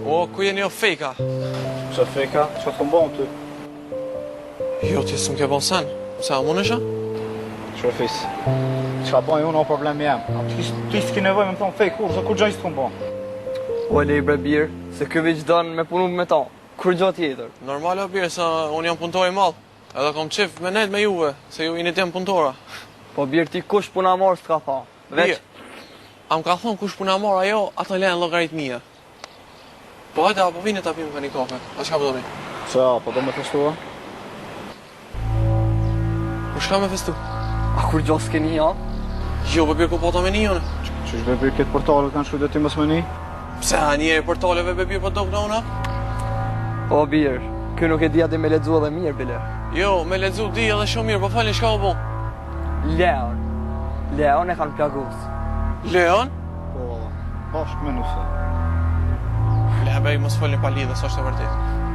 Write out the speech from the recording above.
O, ku jeni o fejka? Qa fejka? Qa të këmbo ty? Jo, ti s'm ke bon sen. Se a mund esha? Shofis, qa bën unë o problem jem. Ti s'ki nevoj me më thonë fejk, kur gjaj s'të këmbo? O, lej bre birë, se kë veç dënë me punu me ta. Kur gjo tjetër? Normal o birë, se unë jam punëtor i madh. Edhe kom qef me net me juve, se ju jeni tem punëtora. Po birë ti kush puna marë s'ka tha. Veç, Am ka thonë kush puna marr ajo, ato lenë llogaritmia. Po hajde, apo vini ta pim një kafe. A çka po doni? Qa, po do me festua? Ku shka me festu? a kur gjo s'keni ja? Jo, po birë ku po ta me një jone. Qysh bebir këtë portalet kanë shku dhe ti mos me një? Pse a një portaleve be birë po dok në una? Po birë, kë nuk e di ati me ledzu edhe mirë bile. Jo, me lexu di edhe shumë mirë, po falni çka u bon? Leon. Leon e kanë plagus. Leon? Po, bashk me nuse. Le, bej, mos folni pa lidhë, s'është e vërtetë.